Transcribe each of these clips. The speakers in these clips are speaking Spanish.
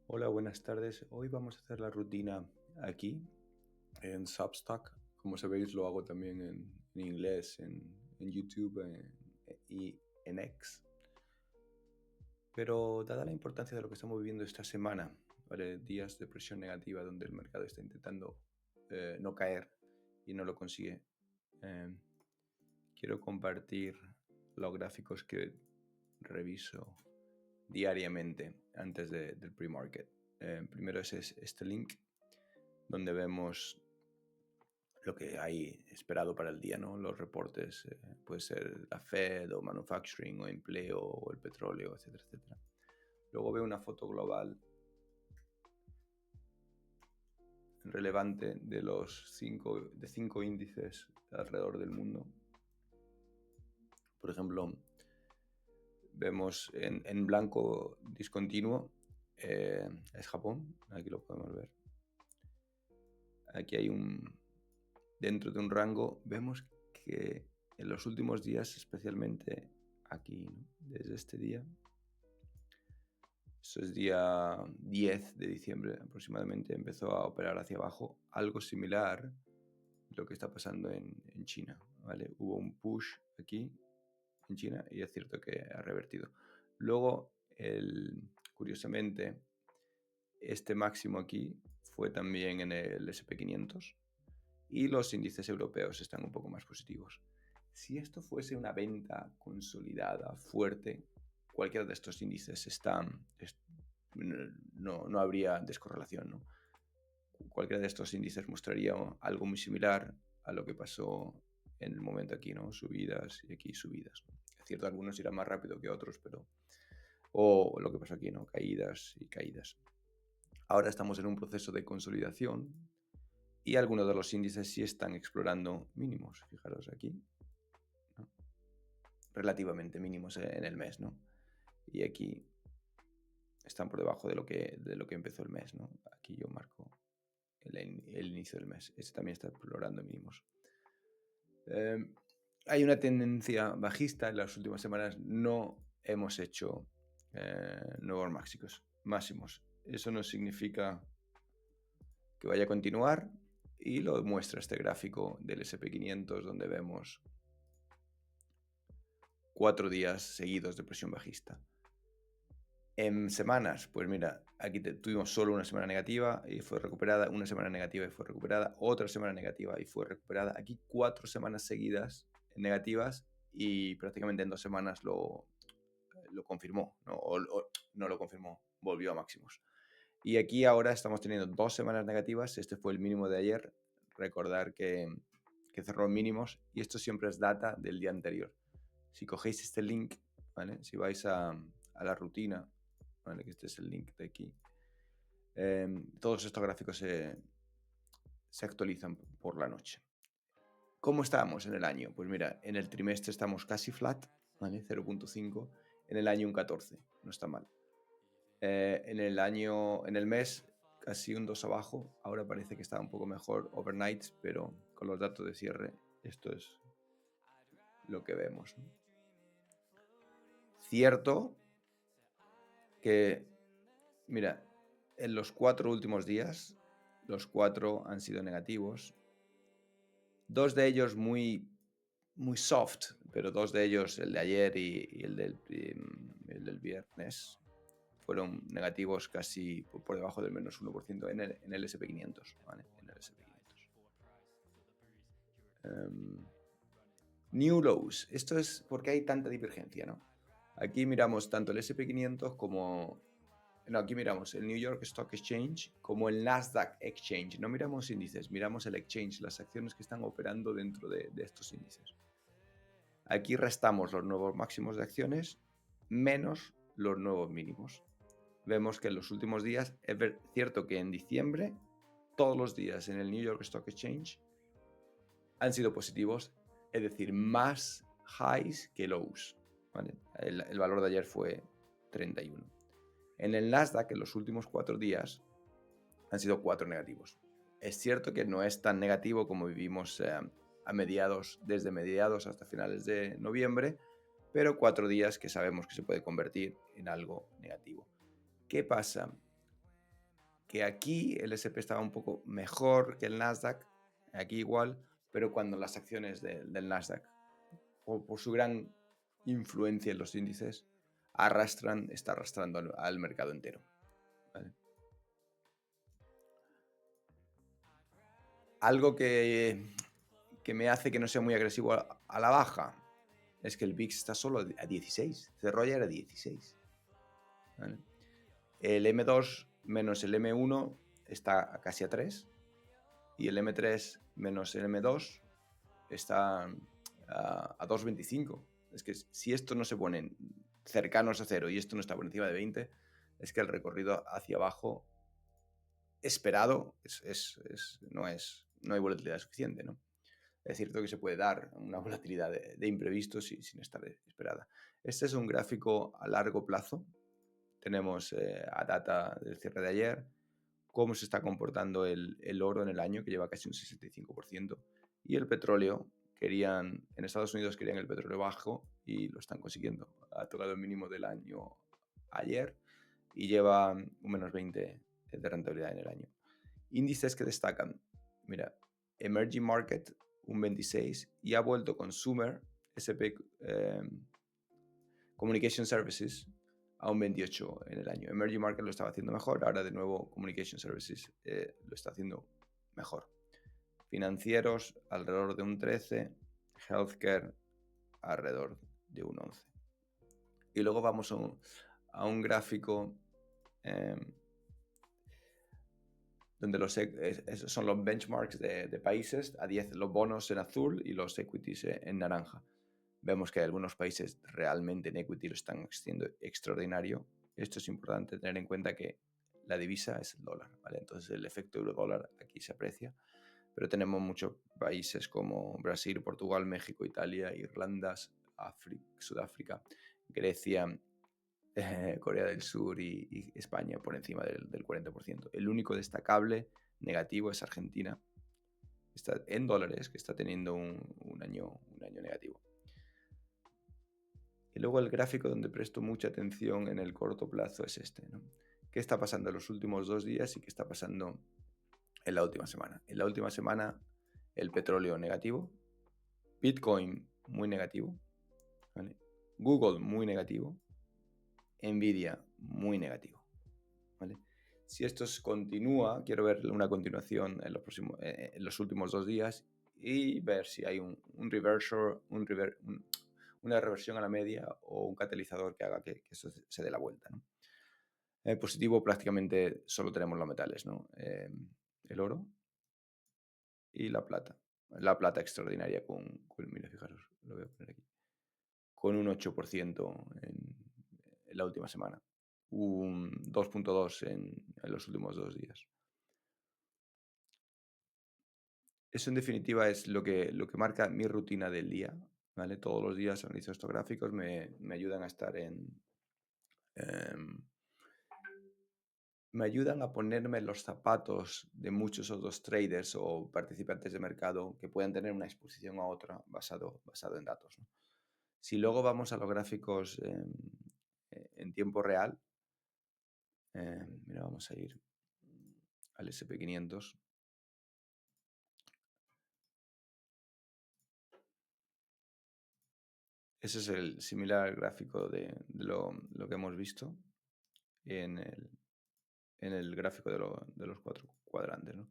Hola, buenas tardes. Hoy vamos a hacer la rutina aquí en Substack. Como sabéis, lo hago también en inglés, en YouTube y en X. Pero dada la importancia de lo que estamos viviendo esta semana, ¿vale? Días de presión negativa donde el mercado está intentando no caer y no lo consigue, eh, quiero compartir los gráficos que reviso diariamente antes del pre-market. Primero es este link donde vemos lo que hay esperado para el día, ¿no? Los reportes, puede ser la Fed o manufacturing o empleo o el petróleo, etcétera, etcétera. Luego veo una foto global relevante de cinco índices alrededor del mundo. Por ejemplo, vemos en blanco discontinuo es Japón, aquí lo podemos ver. Aquí hay dentro de un rango, vemos que en los últimos días, especialmente aquí, ¿no? Desde este día, eso es día 10 de diciembre aproximadamente, empezó a operar hacia abajo, algo similar a lo que está pasando en China, ¿vale? Hubo un push aquí en China y es cierto que ha revertido. Luego, curiosamente, este máximo aquí fue también en el SP500 y los índices europeos están un poco más positivos. Si esto fuese una venta consolidada, fuerte, cualquiera de estos índices no habría descorrelación, ¿no? Cualquiera de estos índices mostraría algo muy similar a lo que pasó en el momento aquí, ¿no? Subidas y aquí subidas, ¿no? Es cierto, algunos irán más rápido que otros, pero... O lo que pasó aquí, ¿no? Caídas y caídas. Ahora estamos en un proceso de consolidación y algunos de los índices sí están explorando mínimos, fijaros aquí, ¿no? Relativamente mínimos en el mes, ¿no? Y aquí están por debajo de lo que empezó el mes, ¿no? Aquí yo marco el inicio del mes. Este también está explorando mínimos. Hay una tendencia bajista. En las últimas semanas no hemos hecho nuevos máximos. Eso no significa que vaya a continuar y lo muestra este gráfico del SP500 donde vemos 4 días seguidos de presión bajista. En semanas, pues mira, aquí tuvimos solo una semana negativa y fue recuperada, una semana negativa y fue recuperada, otra semana negativa y fue recuperada. Aquí 4 semanas seguidas negativas y prácticamente en 2 semanas lo confirmó, ¿no? O no lo confirmó, volvió a máximos. Y aquí ahora estamos teniendo 2 semanas negativas, este fue el mínimo de ayer, recordar que cerró mínimos y esto siempre es data del día anterior. Si cogéis este link, ¿vale? Si vais a la rutina, ¿vale? Que este es el link de aquí, todos estos gráficos se actualizan por la noche. ¿Cómo estábamos en el año? Pues mira, en el trimestre estamos casi flat, ¿vale? 0.5, en el año un 14, no está mal. En el mes casi un 2 abajo, ahora parece que está un poco mejor overnight, pero con los datos de cierre esto es lo que vemos, ¿no? Cierto que, mira, en los 4 últimos días, los 4 han sido negativos, 2 de ellos muy soft, pero 2 de ellos, el de ayer y el del viernes, fueron negativos casi por debajo del menos 1% en el SP500, ¿vale? En el SP500. New lows. Esto es porque hay tanta divergencia, ¿no? Aquí miramos tanto el SP500 como... No, aquí miramos el New York Stock Exchange como el Nasdaq Exchange. No miramos índices, miramos el exchange, las acciones que están operando dentro de estos índices. Aquí restamos los nuevos máximos de acciones menos los nuevos mínimos. Vemos que en los últimos días, es cierto que en diciembre, todos los días en el New York Stock Exchange han sido positivos, es decir, más highs que lows, ¿vale? El valor de ayer fue 31. En el Nasdaq, en los últimos 4 días, han sido 4 negativos. Es cierto que no es tan negativo como vivimos desde mediados hasta finales de noviembre, pero 4 días que sabemos que se puede convertir en algo negativo. ¿Qué pasa? que aquí el S&P estaba un poco mejor que el Nasdaq, aquí igual, pero cuando las acciones del Nasdaq, por su gran influencia en los índices, está arrastrando al mercado entero. ¿Vale? Algo que me hace que no sea muy agresivo a la baja es que el VIX está solo a 16. Cerró ayer a 16. ¿Vale? El M2 menos el M1 está casi a 3. Y el M3 menos el M2 está a 2,25. Es que si esto no se pone cercanos a 0 y esto no está por encima de 20, es que el recorrido hacia abajo esperado no hay volatilidad suficiente, ¿no? Es cierto que se puede dar una volatilidad de imprevistos sin estar esperada. Este es un gráfico a largo plazo. Tenemos a data del cierre de ayer, cómo se está comportando el oro en el año, que lleva casi un 65%, y el petróleo. En Estados Unidos querían el petróleo bajo y lo están consiguiendo. Ha tocado el mínimo del año ayer y lleva un menos 20 de rentabilidad en el año. Índices que destacan, mira, Emerging Market un 26 y ha vuelto Consumer SP Communication Services a un 28 en el año. Emerging Market lo estaba haciendo mejor, ahora de nuevo Communication Services lo está haciendo mejor. Financieros alrededor de un 13, Healthcare alrededor de un 11. Y luego vamos a un gráfico donde esos son los benchmarks de países, a 10 los bonos en azul y los equities en naranja. Vemos que algunos países realmente en equity lo están haciendo extraordinario. Esto es importante tener en cuenta que la divisa es el dólar, ¿vale? Entonces el efecto euro-dólar aquí se aprecia, pero tenemos muchos países como Brasil, Portugal, México, Italia, Irlanda, Sudáfrica, Grecia, Corea del Sur y España por encima del 40%. El único destacable negativo es Argentina, está en dólares, que está teniendo un año negativo. Y luego el gráfico donde presto mucha atención en el corto plazo es este, ¿no? ¿Qué está pasando en los últimos 2 días y qué está pasando en la última semana? En la última semana el petróleo negativo, Bitcoin muy negativo, ¿vale? Google muy negativo, Nvidia muy negativo, ¿vale? Si esto continúa, quiero ver una continuación en los últimos 2 días y ver si hay una reversión a la media o un catalizador que haga que eso se dé la vuelta, ¿no? Positivo prácticamente solo tenemos los metales, ¿no? El oro y la plata. La plata extraordinaria mira, fijaros, lo voy a poner aquí, con un 8% en la última semana, un 2,2 en los últimos 2 días. Eso en definitiva es lo que marca mi rutina del día, ¿vale? Todos los días analizo estos gráficos, me ayudan a estar me ayudan a ponerme los zapatos de muchos otros traders o participantes de mercado que puedan tener una exposición a otra basado en datos, ¿no? Si luego vamos a los gráficos en tiempo real, mira, vamos a ir al SP500. Ese es el similar gráfico de lo que hemos visto en el gráfico de los 4 cuadrantes, ¿no?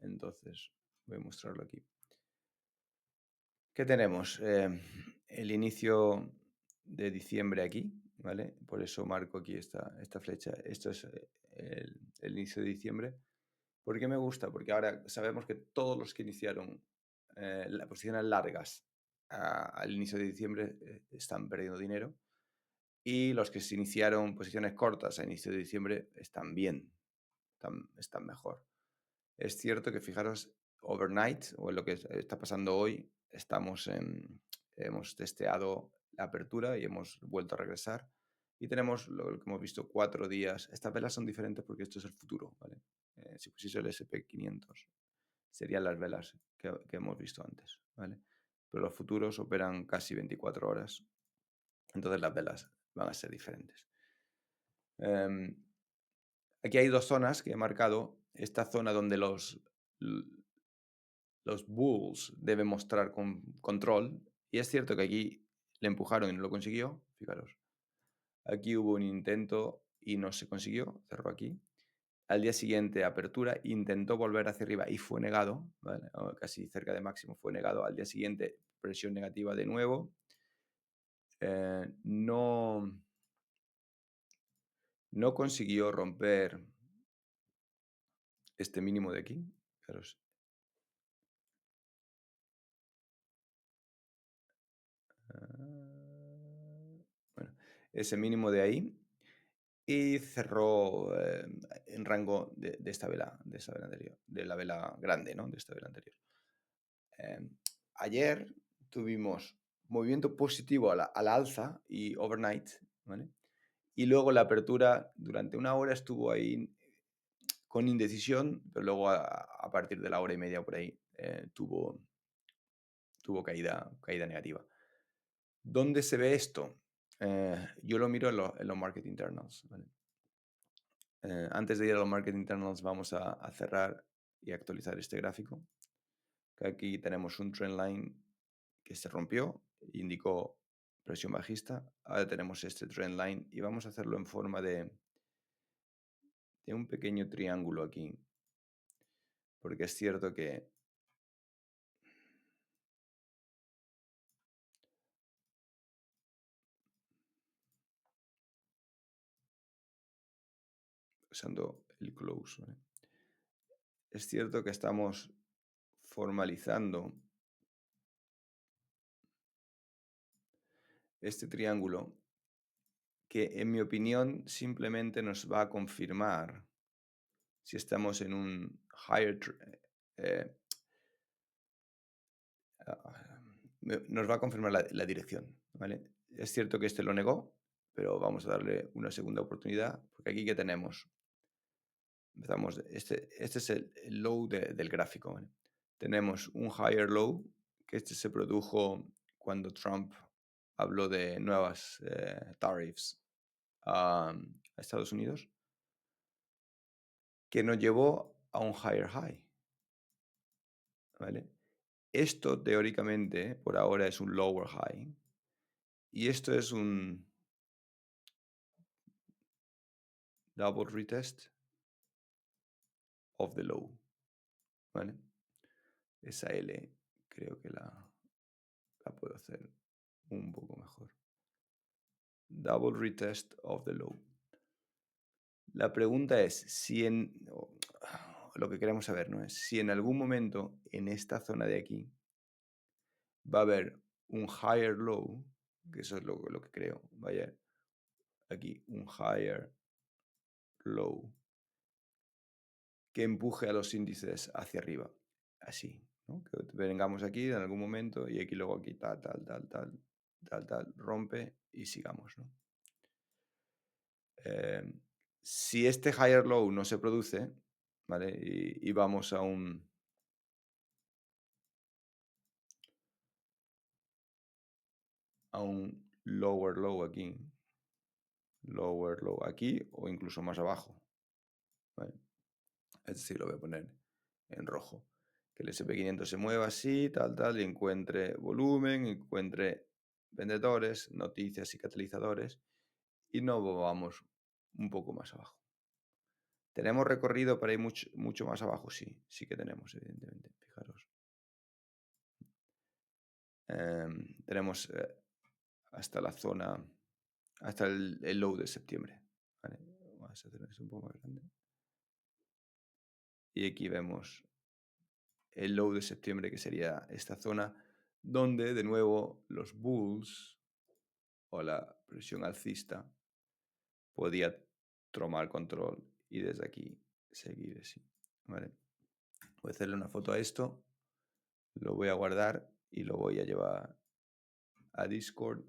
Entonces, voy a mostrarlo aquí. ¿Qué tenemos? El inicio de diciembre aquí, ¿vale? Por eso marco aquí esta flecha. Esto es el inicio de diciembre. ¿Por qué me gusta? Porque ahora sabemos que todos los que iniciaron las posiciones largas al inicio de diciembre están perdiendo dinero y los que se iniciaron posiciones cortas a inicio de diciembre están bien, están mejor. Es cierto que fijaros, overnight, o en lo que está pasando hoy, hemos testeado la apertura y hemos vuelto a regresar. Y tenemos lo que hemos visto 4 días. Estas velas son diferentes porque esto es el futuro, ¿vale? Si pusiese el SP500, serían las velas que hemos visto antes, ¿vale? Pero los futuros operan casi 24 horas. Entonces las velas van a ser diferentes. Aquí hay dos zonas que he marcado. Esta zona donde los bulls deben mostrar control. Y es cierto que aquí le empujaron y no lo consiguió. Fijaros. Aquí hubo un intento y no se consiguió. Cerró aquí. Al día siguiente, apertura, intentó volver hacia arriba y fue negado, ¿vale? Casi cerca de máximo, fue negado. Al día siguiente, presión negativa de nuevo. No, no consiguió romper este mínimo de aquí. Fijaros. Bueno, ese mínimo de ahí. Y cerró en rango de esta vela anterior, de la vela grande, ¿no? De esta vela anterior. Em, Ayer tuvimos movimiento positivo a la alza y overnight, ¿vale? Y luego la apertura durante una hora estuvo ahí con indecisión, pero luego a partir de la hora y media por ahí tuvo caída negativa. ¿Dónde se ve esto? Yo lo miro en los market internals, ¿vale? Antes de ir a los market internals vamos a cerrar y actualizar este gráfico. Que aquí tenemos un trend line que se rompió, indicó presión bajista. Ahora tenemos este trend line y vamos a hacerlo en forma de un pequeño triángulo aquí. Porque es cierto que usando el close, ¿vale? Es cierto que estamos formalizando este triángulo que en mi opinión simplemente nos va a confirmar si estamos en un higher eh, nos va a confirmar la dirección, ¿vale? Es cierto que este lo negó, pero vamos a darle una segunda oportunidad, porque aquí que tenemos, empezamos, este es el low del gráfico, ¿vale? Tenemos un higher low, que este se produjo cuando Trump habló de nuevas tariffs a Estados Unidos, que nos llevó a un higher high, ¿vale? Esto teóricamente por ahora es un lower high y esto es un double retest of the low, ¿vale? Esa L creo que la puedo hacer un poco mejor. Double retest of the low. La pregunta es si lo que queremos saber, ¿no? Es si en algún momento en esta zona de aquí va a haber un higher low, que eso es lo que creo, vaya aquí un higher low que empuje a los índices hacia arriba, así, ¿no? Que vengamos aquí en algún momento y aquí luego aquí tal, rompe y sigamos, ¿no? Si este higher low no se produce, ¿vale? Y vamos a un lower low aquí o incluso más abajo, ¿vale? Es decir, lo voy a poner en rojo. Que el SP500 se mueva así, y encuentre volumen, encuentre vendedores, noticias y catalizadores y no vamos un poco más abajo. ¿Tenemos recorrido para ir mucho más abajo? Sí, sí que tenemos, evidentemente. Fijaros. Tenemos hasta la zona, hasta el low de septiembre. ¿Vale? Vamos a hacer esto un poco más grande. Y aquí vemos el low de septiembre, que sería esta zona, donde de nuevo los bulls o la presión alcista podía tomar control y desde aquí seguir así. ¿Vale? Voy a hacerle una foto a esto, lo voy a guardar y lo voy a llevar a Discord,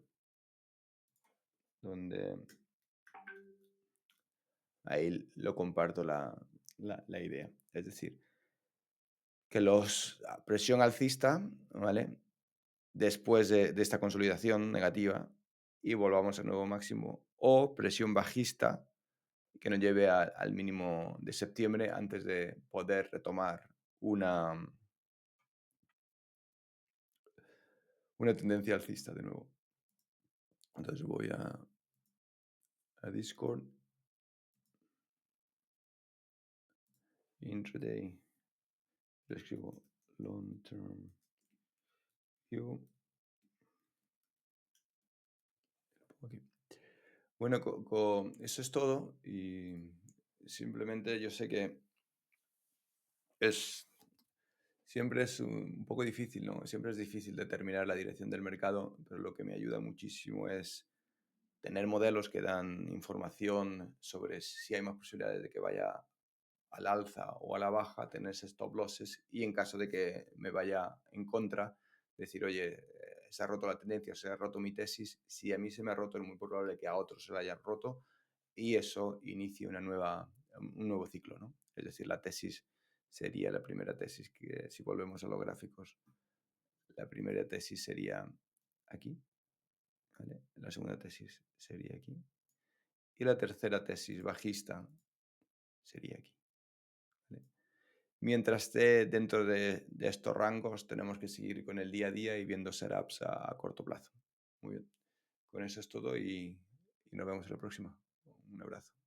donde ahí lo comparto la idea. Es decir, que la presión alcista, ¿vale? Después de esta consolidación negativa y volvamos al nuevo máximo, o presión bajista, que nos lleve al mínimo de septiembre antes de poder retomar una tendencia alcista de nuevo. Entonces voy a Discord, intraday, le escribo long term view, lo pongo aquí. Bueno, eso es todo y simplemente yo sé que es, siempre es un poco difícil, ¿no? Siempre es difícil determinar la dirección del mercado, pero lo que me ayuda muchísimo es tener modelos que dan información sobre si hay más posibilidades de que vaya al alza o a la baja, tener ese stop losses y en caso de que me vaya en contra, decir, oye, se ha roto la tendencia, se ha roto mi tesis, si a mí se me ha roto es muy probable que a otros se la hayan roto y eso inicie un nuevo ciclo, ¿no? Es decir, la tesis sería la primera tesis que, si volvemos a los gráficos, la primera tesis sería aquí, ¿vale? La segunda tesis sería aquí y la tercera tesis bajista sería aquí, ¿vale? Mientras esté dentro de estos rangos, tenemos que seguir con el día a día y viendo setups a corto plazo. Muy bien. Con eso es todo y nos vemos en la próxima. Un abrazo.